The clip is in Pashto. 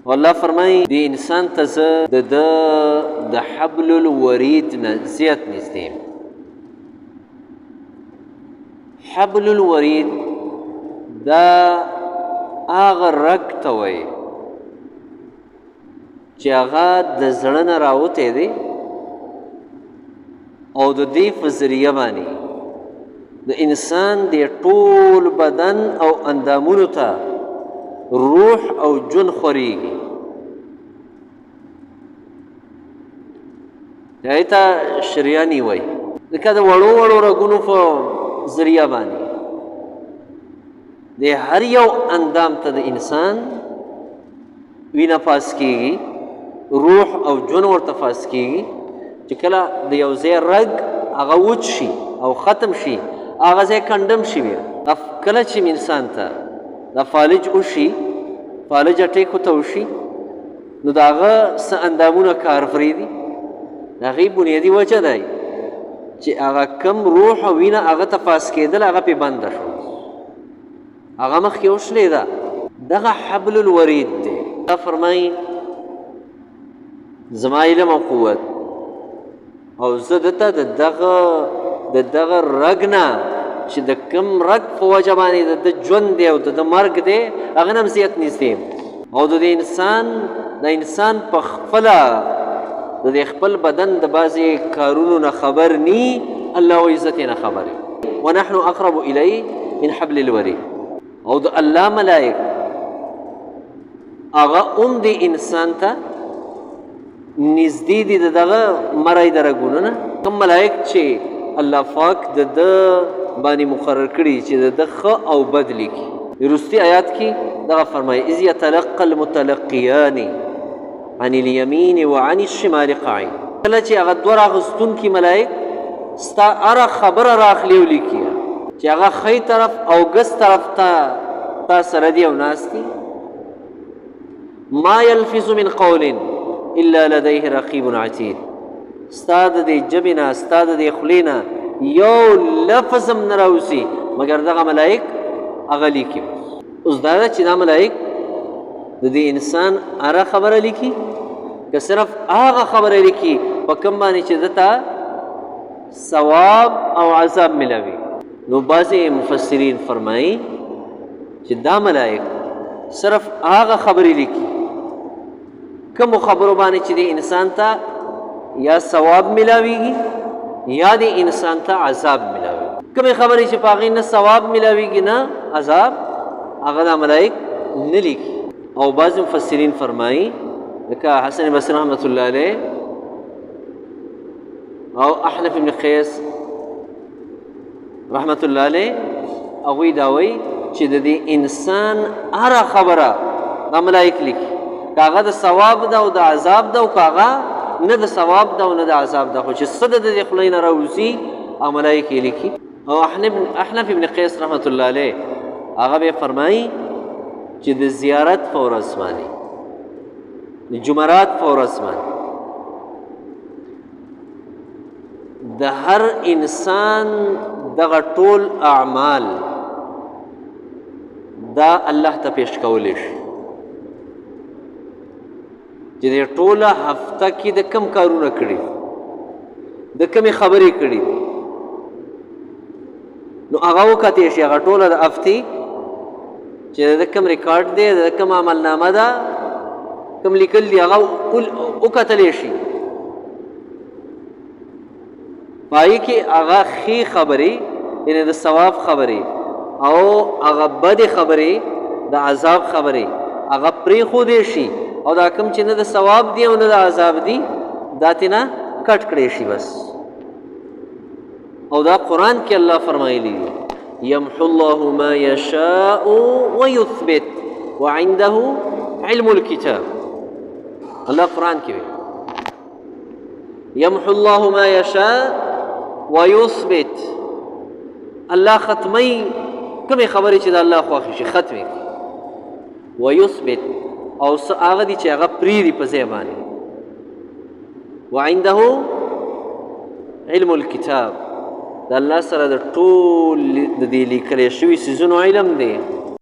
والله فرمایي د انسان ته زه د حبل الورید نه زیات نږدې یم. حبل الورید دا هغه رګ ته وایي چې هغه د زړه نه راوتی دی او د دې په ذریعه باندې د انسان د ټول بدن او اندامونو ته روح او جون خوريږي. دې ته شریاني وایي. ځکه د وړو وړو رګونو په ذریعه باندې د هر یو اندام ته د انسان وینه پاس کېږي، روح او جون ورته پاس کېږي. چې کله د یو ځای رګ هغه وچ شي او ختم شي، هغه ځای کنډم شي. کله چې انسان ته دا فالج وشي، فالج اټیک ورته وشي، نو د هغه څه اندامونه کار پرېږدي. د هغې بنیادي وجه دی چې هغه کم روح او وینه هغه ته پاس کېدل، هغه پې بنده شو، هغه مخکې وشلېده. دغه حبل الورید دی. دا فرمایي زما علم او قوت او زه دته د دغه رګ نه چې د کم رګ په وجه باندې د ژوند دی او د مرګ دی، هغه نه هم زیات نږدې یم. او د انسان په خپله د خپل بدن د بعضې کارونو نه خبر نی، الله عزت یې نه خبر وي. ونحن اقرب الیه من حبل الورید. او د الله ملائک هغه هم د انسان ته نږدې دي د دغه مرۍ د رګونو نه. کوم ملائک چې الله پاک د ده باندې مقرر کړي چې د ده ښه او بد لیکي. وروستي آیات کې دغه فرمایي اذ یتلقى المتلقیان عن الیمین وعن الشمال قعید. کله چې هغه دوه راغستونکي ملائک ستا هره خبره راخلي او لیکي، چې هغه ښی طرف او ګس طرف ته تا سره دي او ناست دي. ما یلفظ من قول الا لديه رقیب عتید. ستا د دې ژبې نه، ستا د دې خولې نه یو لفظ هم نه راوځي مګر دغه ملائک هغه لیکي. اوس دا ده چې دا ملائک د دې انسان هره خبره لیکي که صرف هغه خبره لیکي په کوم باندې چې ده ته ثواب او عذاب ملوي. نو بعضې مفسرین فرمایي چې دا ملائک صرف هغه خبرې لیکي کومو خبرو باندې چې د انسان ته یا ثواب ملاویږي یا د انسان ته عذاب ملاویږي. کومې خبرې چې په هغې نه ثواب ملاویږي نه عذاب، هغه دا ملائک نه لیکي. او بعض مفسرین فرمایي لکه حسن بصري رحمة الله علیه او احنف بن قیس رحمة الله علیه، هغوی دا وایي چې د دې انسان هره خبره دا ملائک لیکي، که هغه د ثواب ده او د عذاب ده، او که هغه نه د ثواب ده او نه د عذاب ده، خو چې څه د دې خولې نه راوځي هغه ملائک یې لیکي. او احنف بن قیس رحمة الله علیه هغه به فرمایي چې د زیارت په ورځ باندې، د جمعرات په ورځ باندې د هر انسان دغه ټول اعمال دا الله ته پیش کولی شي، چې د ټوله هفته کې د کم کارونه کړي، د کمې خبرې کړي، نو هغه وکتلی شي. هغه ټوله د هفتې چې د کم ریکارډ دی، د کم عملنامه ده، کم لیکل دي، هغه وکتلی شي. په هغې کې هغه ښې خبرې، یعنې د ثواب خبرې، او هغه بدې خبرې، د عذاب خبرې، هغه پرېښودی شي، او دا کوم چې نه د ثواب دی او نه د عذاب دی دا ترې نه کټ کړی شي بس. او دا قرآن کې الله فرمایلی دی یمحو الله ما یشاء ویثبت وعنده علم الکتاب. الله قرآن کې وی یمحو الله ما یشاء ویثبت. الله ختمی کومې خبرې چې د الله خوښې شي ختمې، ویثبت او څه هغه دي چې هغه پرېږدي په ځای باندې. وعنده علم الکتاب. د الله سره د ټول د دې لیکلی شوي څیزونو علم دی.